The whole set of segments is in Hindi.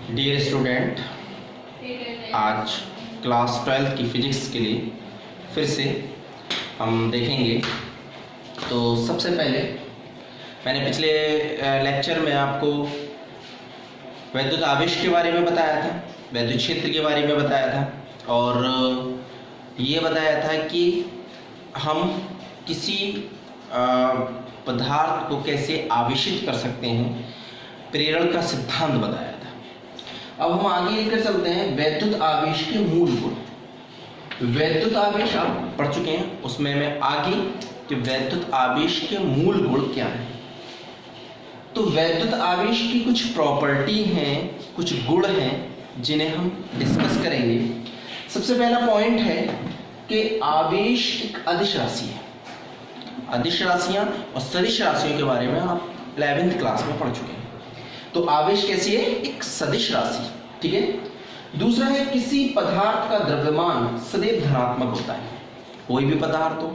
डियर स्टूडेंट, आज क्लास 12 की फिजिक्स के लिए फिर से हम देखेंगे। तो सबसे पहले मैंने पिछले लेक्चर में आपको वैद्युत आवेश के बारे में बताया था, वैद्युत क्षेत्र के बारे में बताया था और ये बताया था कि हम किसी पदार्थ को कैसे आवेशित कर सकते हैं, प्रेरण का सिद्धांत बताया था। अब हम आगे लेकर चलते हैं वैद्युत आवेश के मूल गुण। वैद्युत आवेश आप पढ़ चुके हैं, उसमें मैं आगे कि वैद्युत आवेश के मूल गुण क्या हैं। तो वैद्युत आवेश की कुछ प्रॉपर्टी हैं, कुछ गुण हैं जिन्हें हम डिस्कस करेंगे। सबसे पहला पॉइंट है कि आवेश एक अदिश राशि है। अदिश राशियां और सदिश राशियों के बारे में आप 11th क्लास में पढ़ चुके हैं। तो आवेश कैसी है? एक सदिश राशि, ठीक है। दूसरा है किसी पदार्थ का द्रव्यमान सदैव धनात्मक होता है। कोई भी पदार्थ हो,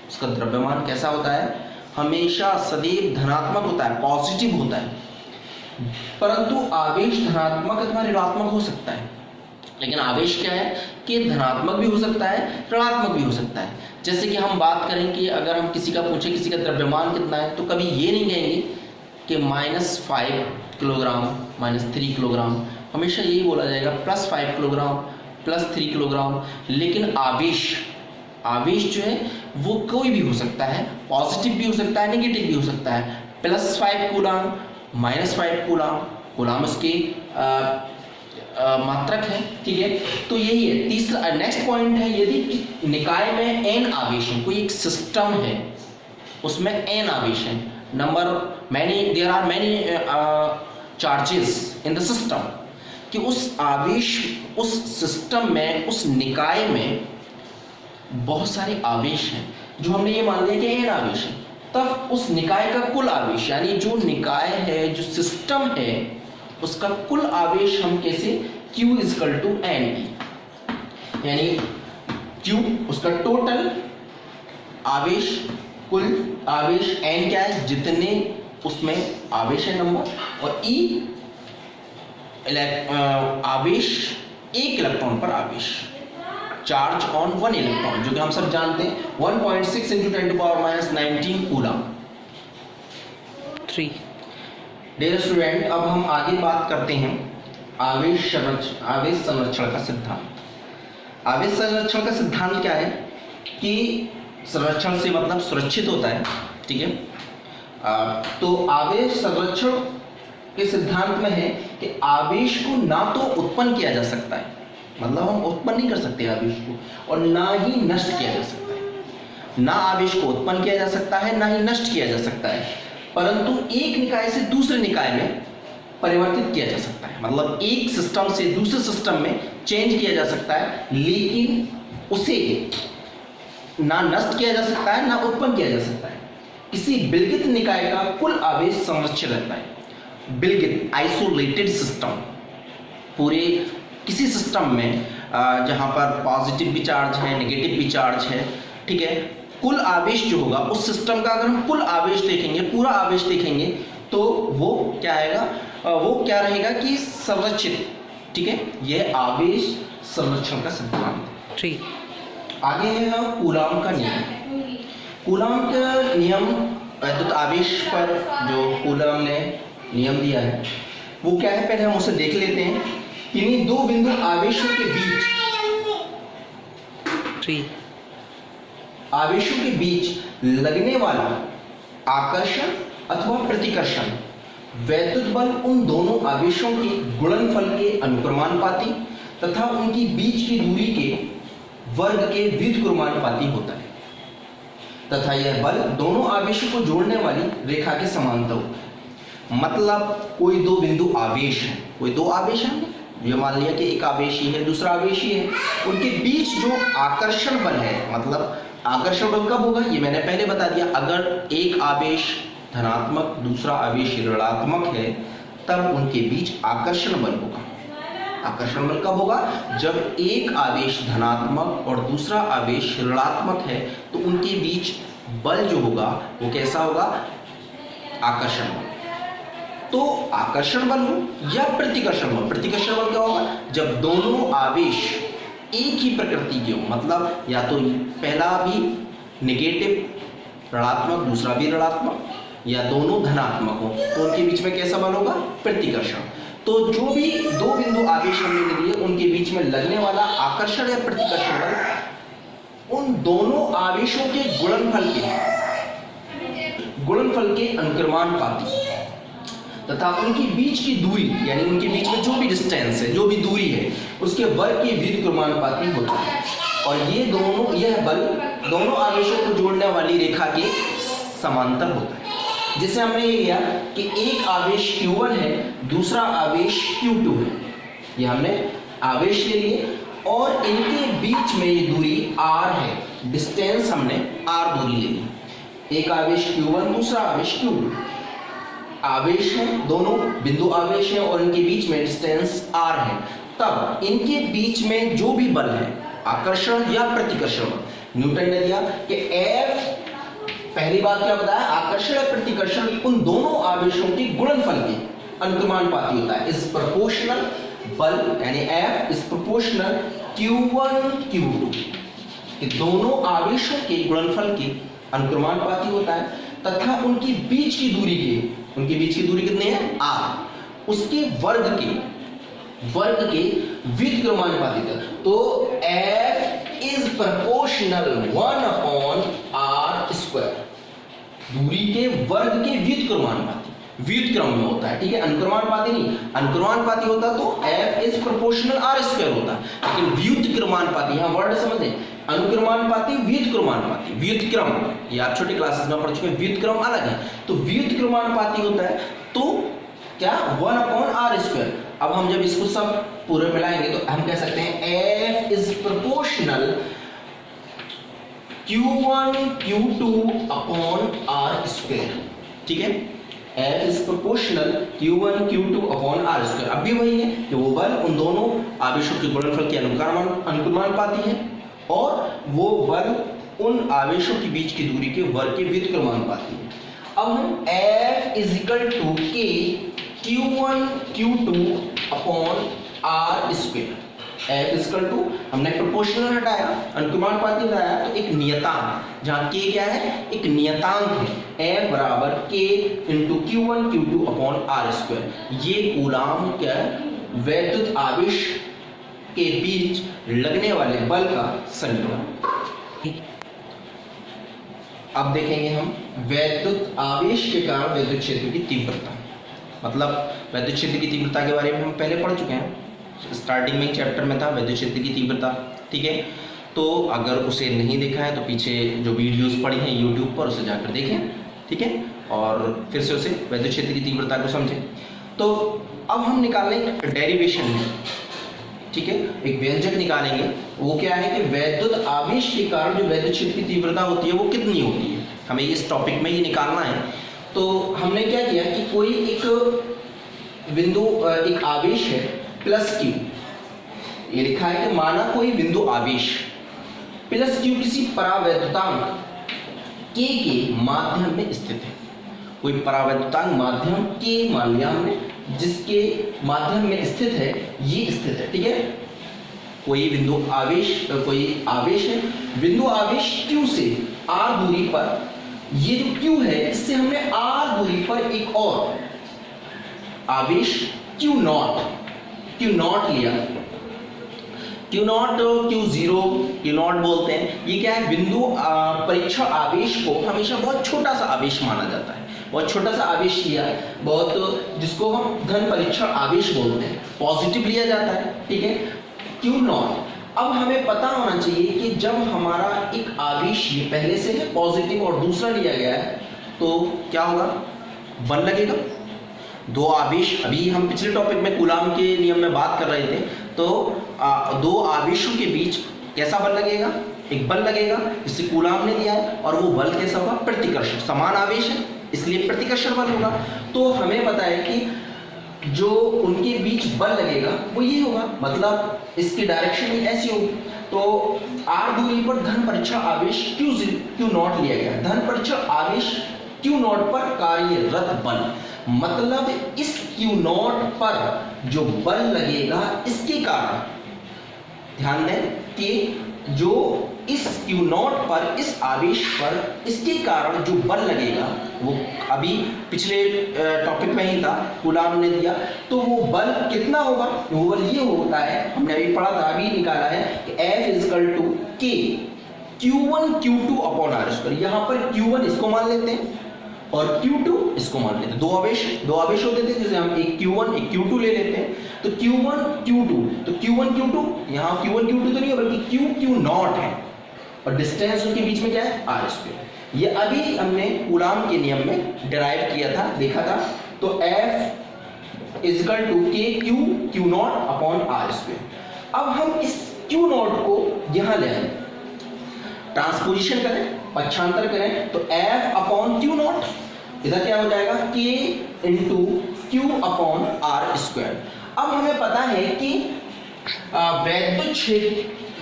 उसका द्रव्यमान कैसा होता है? हमेशा सदैव धनात्मक होता है, पॉजिटिव होता है। परंतु आवेश धनात्मक अथवा ऋणात्मक हो सकता है। लेकिन आवेश क्या है कि धनात्मक भी हो सकता है, ऋणात्मक भी हो सकता है। जैसे कि हम बात करें कि अगर हम किसी का पूछे किसी का द्रव्यमान कितना है, तो कभी ये नहीं कहेंगे कि -5 किलोग्राम, -3 किलोग्राम, हमेशा यही बोला जाएगा +5 किलोग्राम, +3 किलोग्राम। लेकिन आवेश जो है वो कोई भी हो सकता है, पॉजिटिव भी हो सकता है, नेगेटिव भी हो सकता है। +5 कूलाम, -5 कूलाम, कूलाम उसके मात्रक है, ठीक है। तो यही है। तीसरा नेक्स्ट पॉइंट है, यदि निकाय में n आवेश है, कोई एक सिस्टम है उसमें n आवेश है, there are many charges in the system, कि उस आवेश, उस सिस्टम में, उस निकाय में बहुत सारे आवेश हैं, जो हमने ये मान लिया कि n आवेश है, तब उस निकाय का कुल आवेश, यानी जो निकाय है, जो सिस्टम है, उसका कुल आवेश हम कैसे Q = N, यानी Q उसका टोटल आवेश, कुल आवेश, N क्या है? जितने उसमें आवेश है नंबर, और E आवेश, एक इलेक्ट्रॉन पर आवेश, चार्ज ऑन 1 इलेक्ट्रॉन, जो कि हम सब जानते हैं 1.6 × 10⁻19 कूलम। 3 डियर स्टूडेंट, अब हम आगे बात करते हैं आवेश संरक्षण का सिद्धांत। आवेश संरक्षण का सिद्धांत क्या है कि संरक्षण से मतलब सुरक्षित होता है, ठीक है। तो आवेश संरक्षण के सिद्धांत में है कि आवेश को ना तो उत्पन्न किया जा सकता है, मतलब हम उत्पन्न नहीं कर सकते आवेश को, और ना ही नष्ट किया जा सकता है। ना आवेश को उत्पन्न किया जा सकता है, ना ही नष्ट किया जा सकता है, परंतु एक निकाय से दूसरे निकाय में परिवर्तित किया जा सकता है। मतलब एक सिस्टम से दूसरे सिस्टम में चेंज किया जा सकता है, लेकिन उसे ना नष्ट किया जा सकता है, ना उत्पन्न किया जा सकता है। किसी विलगित निकाय का कुल आवेश संरक्षित रहता है। विलगित, आइसोलेटेड सिस्टम, पूरे किसी सिस्टम में जहां पर पॉजिटिव भी चार्ज है, नेगेटिव भी चार्ज है, ठीक है, कुल आवेश जो होगा उस सिस्टम का, अगर हम कुल आवेश देखेंगे, पूरा आवेश देखेंगे, तो वो क्या आएगा? वो क्या रहेगा कि संरक्षित, ठीक है। यह आवेश संरक्षण का सिद्धांत। ठीक, आगे है कूलाम का नियम। कूलाम का नियम वैद्युत आवेश पर जो कूलाम ने नियम दिया है वो क्या है, पहले हम उसे देख लेते हैं। इन्हीं दो बिंदु आवेशों के बीच, आवेशों के बीच लगने वाला आकर्षण अथवा प्रतिकर्षण वैद्युत बल उन दोनों आवेशों के गुणनफल के अनुक्रमानुपाती तथा उनकी बीच की दूरी के वर्ग के व्युत्क्रमानुपाती होता है, तथा यह बल दोनों आवेशों को जोड़ने वाली रेखा के समांतर होता है। मतलब कोई दो बिंदु आवेश है, कोई दो आवेश है, ये मान लिया कि एक आवेशी है, दूसरा आवेशी है, उनके बीच जो आकर्षण बल है, मतलब आकर्षण बल कब होगा ये मैंने पहले बता दिया। अगर एक आवेश धनात्मक, दूसरा आवेश ऋणात्मक है, तब उनके बीच आकर्षण बल होगा। आकर्षण बल कब होगा? जब एक आवेश धनात्मक और दूसरा आवेश ऋणात्मक है, तो उनके बीच बल जो होगा वो कैसा होगा? आकर्षण बल। तो आकर्षण बल हो या प्रतिकर्षण बल। प्रतिकर्षण बल क्या होगा, जब दोनों आवेश एक ही प्रकृति के हो, मतलब या तो पहला भी नेगेटिव ऋणात्मक दूसरा भी ऋणात्मक, या दोनों धनात्मक हो, तो उनके बीच में कैसा बल होगा, प्रतिकर्षण। तो जो भी दो बिंदु आवेश हमने ले लिए उनके बीच में लगने वाला आकर्षण या प्रतिकर्षण बल उन दोनों आवेशों के गुणनफल के अनुक्रमानुपाती तथा उनके बीच की दूरी, यानी उनके बीच में जो भी डिस्टेंस है, जो भी दूरी है, उसके वर्ग के व्युत्क्रमानुपाती होता है। और यह बल दोनों आवेशों को जोड़ने वाली रेखा के समांतर होता है। जैसे हमने ये लिया कि एक आवेश Q1 है, दूसरा आवेश Q2 है, ये हमने आवेश ले लिए और इनके बीच में ये दूरी r है, डिस्टेंस हमने r दूरी ले ली। एक आवेश Q1 दूसरा आवेश Q2, आवेश है, दोनों बिंदु आवेश है और इनके बीच में डिस्टेंस r है। तब इनके बीच में जो भी बल है, आकर्षण या प्रतिकर्षण बल, न्यूटन ने दिया कि F, पहली बात क्या बताया, आकर्षण या प्रतिकर्षण उन दोनों आवेशों के गुणनफल के अनुक्रमानुपाती होता है। इज प्रोपोर्शनल बल, यानी F is proportional Q1 Q2, कि दोनों आवेशों के गुणनफल के अनुक्रमानुपाती होता है तथा उनकी बीच की दूरी कितनी है, r, उसके वर्ग के व्युत्क्रमानुपाती है। तो F इज प्रोपोर्शनल 1/r², दूरी के वर्ग के व्युत्क्रम में होता है, ठीक है, अनुक्रमानुपाती नहीं। अनुक्रमानुपाती होता तो F इज प्रोपोर्शनल r² होता, लेकिन व्युत्क्रमानुपाती, यहाँ वर्ड समझें, अनुक्रमानुपाती व्युत्क्रम, ये आप छोटी क्लासेस में पढ़ चुके हैं, व्युत्क्रम अलग है, तो व्युत्क्रमानुपाती होता है तो क्या, 1/r²। अब हम जब इसको सब पूरे मिलाएंगे तो हम कह सकते हैं F is proportional Q1 Q2/r², ठीक है, F is proportional Q1 Q2/r²। अब भी वही है कि वो बल उन दोनों आवेशों के गुणनफल के अनुक्रमानुपाती है और वो बल उन आवेशों के बीच की दूरी के वर्ग के व्युत्क्रमानुपाती है। अब हम F is equal to K Q1 Q2/r², F is equal to, हमने प्रोपोर्शनल हटाया, अनुक्रमानुपाती हटाया, तो एक नियतांक, जहां K क्या है, एक नियतांक है, F बराबर K इंटू Q1 Q2/r²। ये कूलाम क्या है, वैद्युत आवेश के बीच लगने वाले बल का समीकरण। अब देखेंगे हम वैद्युत आवेश के कारण वैद्युत क्षेत्र की तीव्रता, मतलब वैद्युत क्षेत्र की तीव्रता के बारे में हम पहले पढ़ चुके हैं, स्टार्टिंग में चैप्टर में था वैद्युत क्षेत्र की तीव्रता, ठीक है। तो अगर उसे नहीं देखा है तो पीछे जो वीडियोस पड़ी हैं यूट्यूब पर उसे जाकर देखें, ठीक है, और फिर से उसे वैद्युत क्षेत्र की तीव्रता को समझें। तो अब हम निकालेंगे डेरिवेशन में, ठीक है, एक व्यंजक निकालेंगे, वो क्या है कि वैद्युत आवेश के कारण जो वैद्युत क्षेत्र की तीव्रता होती है वो कितनी होती है, हमें इस टॉपिक में ये निकालना है। तो हमने क्या किया कि कोई एक बिंदु, एक आवेश है प्लस Q, ये लिखा है कि माना कोई बिंदु आवेश प्लस Q किसी परावैद्युतांक K के माध्यम में स्थित है। कोई परावैद्युतांक माध्यम K मान लिया हमने, जिसके माध्यम में स्थित है, ये स्थित है, ठीक है। कोई आवेश है, बिंदु आवेश Q से r दूरी पर, ये जो Q है इससे हमने r दूरी पर एक और आवेश Q0 लिया, Q0 बोलते हैं। ये क्या है, बिंदु परीक्षण आवेश को हमेशा बहुत छोटा सा आवेश माना जाता है, बहुत छोटा सा आवेश लिया, बहुत, जिसको हम धन परीक्षण आवेश बोलते हैं, पॉजिटिव लिया जाता है, ठीक है, Q0। अब हमें पता होना चाहिए कि जब हमारा एक आवेश ये पहले से है पॉजिटिव और दूसरा लिया गया है तो क्या होगा, बल लगेगा। दो आवेश, अभी हम पिछले टॉपिक में कूलाम के नियम में बात कर रहे थे, तो दो आवेशों के बीच कैसा बल लगेगा, एक बल लगेगा जिसे कूलाम ने दिया है, और वो बल कैसा होगा, प्रतिकर्षण, समान आवेश है इसलिए प्रतिकर्षण बल होगा। तो हमें पता है कि जो उनके बीच बल लगेगा वो ये होगा, मतलब इसकी डायरेक्शन ऐसी होगी। तो r दूरी पर धन परीक्षण आवेश Q0 लिया गया, धन परीक्षण आवेश Q0 पर कार्यरत बल, मतलब इस Q नॉट पर जो बल लगेगा इसके कारण, ध्यान दें कि जो इस Q नॉट पर, इस आवेश पर, इसके कारण जो बल लगेगा, वो अभी पिछले टॉपिक में ही था, कूलाम ने दिया, तो वो बल कितना होगा? वो बल ये होता है, हमने अभी पढ़ा था, अभी निकाला है कि F is equal to K Q1 Q2 upon r square. यहाँ पर Q1 इसको मान लेते हैं और Q2 इसको मान लेते हैं। दो आवेश होते थे, जैसे हम एक Q1 एक Q2 ले लेते हैं, तो Q1 Q2, तो Q1 Q2, यहाँ Q1 Q2 तो नहीं है बल्कि Q नॉट है, और डिस्टेंस उनके बीच में क्या है? R square. ये अभी हमने कूलाम के नियम में डिराइव किया था, देखा था। तो F is equal to K Q naught upon r square. अब हम इस Q नॉट को यहाँ ले आए, ट्रांसपोजिशन करें, पक्षांतर करें, तो F अपॉन Q नॉट, इधर क्या हो जाएगा? K into Q upon r square. अब हमें पता है कि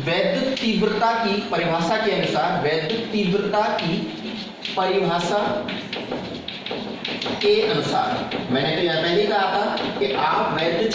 वैद्युत तीव्रता की परिभाषा के अनुसार, वैद्युत तीव्रता की परिभाषा के अनुसार, मैंने तो यहाँ पहले कहा था कि आप वैद्युत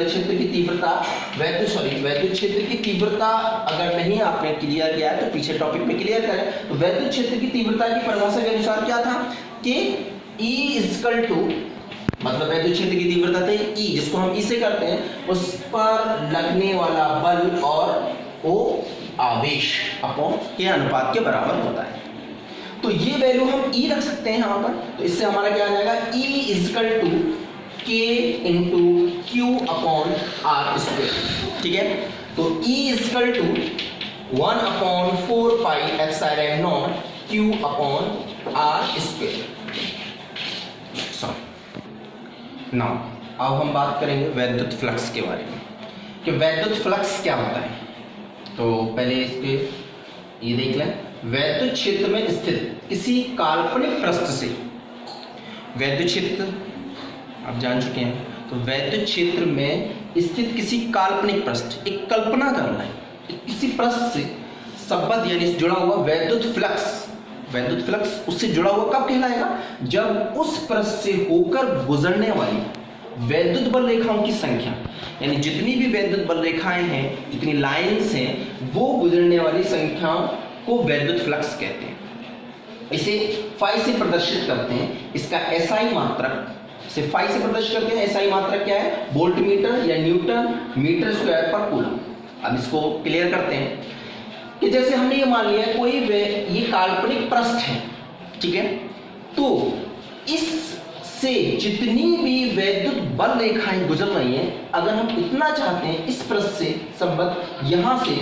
क्षेत्र की तीव्रता, वैद्युत क्षेत्र की तीव्रता अगर नहीं आपने क्लियर किया है तो पीछे टॉपिक में क्लियर करें। तो वैद्युत क्षेत्र की तीव्रता की परिभाषा के अनुसार क्या था कि E इजकल टू, मतलब वैद्युत क्षेत्र की तीव्रता थे E, जिसको हम E से करते हैं, उस पर लगने वाला बल और वो आवेश अपॉन के अनुपात के बराबर होता है। तो ये वैल्यू हम E रख सकते हैं यहाँ पर, तो इससे हमारा क्या आ जाएगा? E is equal to K into Q upon r square, ठीक है। तो E is equal to 1 upon 4 pi epsilon naught Q upon r square. Now अब हम बात करेंगे वैद्युत फ्लक्स के बारे में कि वैद्युत फ्लक्स क्या होता है। तो पहले इसके ये देख लें, वैद्युत क्षेत्र में स्थित किसी काल्पनिक पृष्ठ से, वैद्युत क्षेत्र आप जान चुके हैं, तो वैद्युत क्षेत्र में स्थित किसी काल्पनिक पृष्ठ, एक कल्पना करना है, किसी पृष्ठ से संबद्ध यानी जुड़ा हुआ वैद्युत फ्लक्स उससे जुड़ा हुआ कब कहलाएगा? जब उस पृष्ठ से होकर गुजरने वाली वैद्युत बल रेखाओं की संख्या, यानी जितनी भी वैद्युत बल रेखाएं हैं, जितनी लाइंस हैं, वो गुजरने वाली संख्याओं को वैद्युत फ्लक्स कहते हैं। इसे फाई से प्रदर्शित करते हैं। इसका एसआई मात्रक से फाई से प्रदर्शित करते हैं। एसआई मात्रक क्या है? वोल्ट मीटर या न्यूटन मीटर स्क्वायर पर कूलम। अब इसको क्लियर करते हैं कि जैसे हमने ये मान लिया कोई ये काल्पनिक पृष्ठ है, ठीक है, तो इससे जितनी भी वैद्युत बल रेखाएं गुजर रही हैं, अगर हम इतना चाहते हैं इस पृष्ठ से संबद्ध यहां से,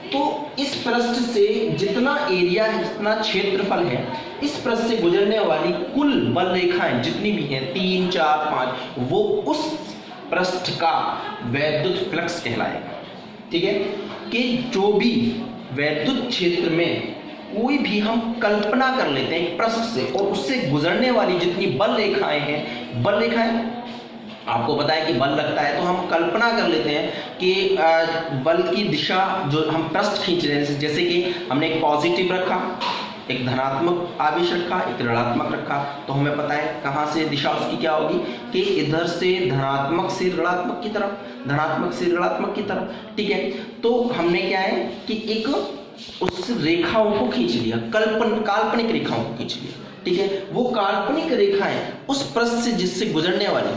तो इस पृष्ठ से जितना एरिया है, जितना क्षेत्रफल है, इस पृष्ठ से गुजरने वाली कुल बल रेखाएं जितनी भी हैं 3, 4, 5, वो उस पृष्ठ का वैद्युत फ्लक्स कहलाएगा, ठीक है। कि जो भी वैद्युत क्षेत्र में कोई भी हम कल्पना कर लेते हैं पृष्ठ से और उससे गुजरने वाली जितनी बल रेखाएं हैं, बल रेखाएं आपको पता है कि बल लगता है, तो हम कल्पना कर लेते हैं कि बल की दिशा जो हम पृष्ठ खींच रहे हैं, जैसे कि हमने एक पॉजिटिव रखा, एक धनात्मक आवेश रखा, एक ऋणात्मक रखा, तो हमें पता है कहाँ से दिशा उसकी क्या होगी कि इधर से धनात्मक से ऋणात्मक की तरफ, धनात्मक से ऋणात्मक की तरफ, ठीक है। तो हमने क्या है कि एक उस रेखाओं को खींच लिया, काल्पनिक रेखाओं को खींच लिया, ठीक है। वो काल्पनिक रेखाएं उस पृष्ठ से जिससे गुजरने वाली,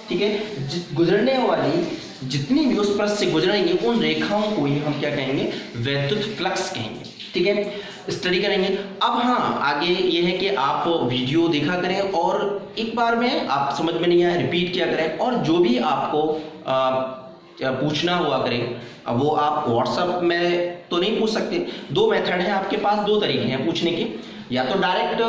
ठीक है, गुजरने वाली जितनी भी उस पृष्ठ से गुजरेंगे, उन रेखाओं को ही हम क्या कहेंगे? वैद्युत फ्लक्स कहेंगे, ठीक है। स्टडी करेंगे। अब हाँ, आगे ये है कि आप वीडियो देखा करें और एक बार में आप समझ में नहीं आया रिपीट किया करें, और जो भी आपको पूछना हुआ करें वो आप व्हाट्सएप में तो नहीं पूछ सकते। दो मेथड है आपके पास, दो तरीके हैं पूछने के, या तो डायरेक्ट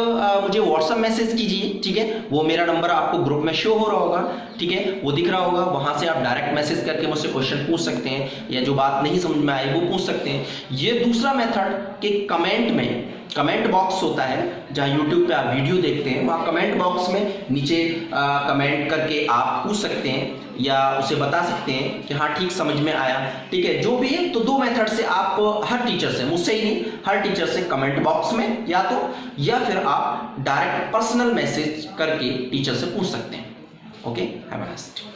मुझे व्हाट्सएप मैसेज कीजिए, ठीक है, वो मेरा नंबर आपको ग्रुप में शो हो रहा होगा, ठीक है, वो दिख रहा होगा, वहां से आप डायरेक्ट मैसेज करके मुझसे क्वेश्चन पूछ सकते हैं, या जो बात नहीं समझ में आई वो पूछ सकते हैं। ये दूसरा मेथड कि कमेंट में कमेंट बॉक्स होता है, जहाँ यूट्यूब पे आप वीडियो देखते हैं, वहाँ कमेंट बॉक्स में नीचे कमेंट करके आप पूछ सकते हैं या उसे बता सकते हैं कि हाँ ठीक समझ में आया। ठीक है, जो भी है तो दो मेथड से आप हर टीचर से, मुझसे ही नहीं, हर टीचर से कमेंट बॉक्स में या फिर आप डायरेक्ट पर्सनल मैसेज करके टीचर से पूछ सकते हैं। Okay, have a nice day.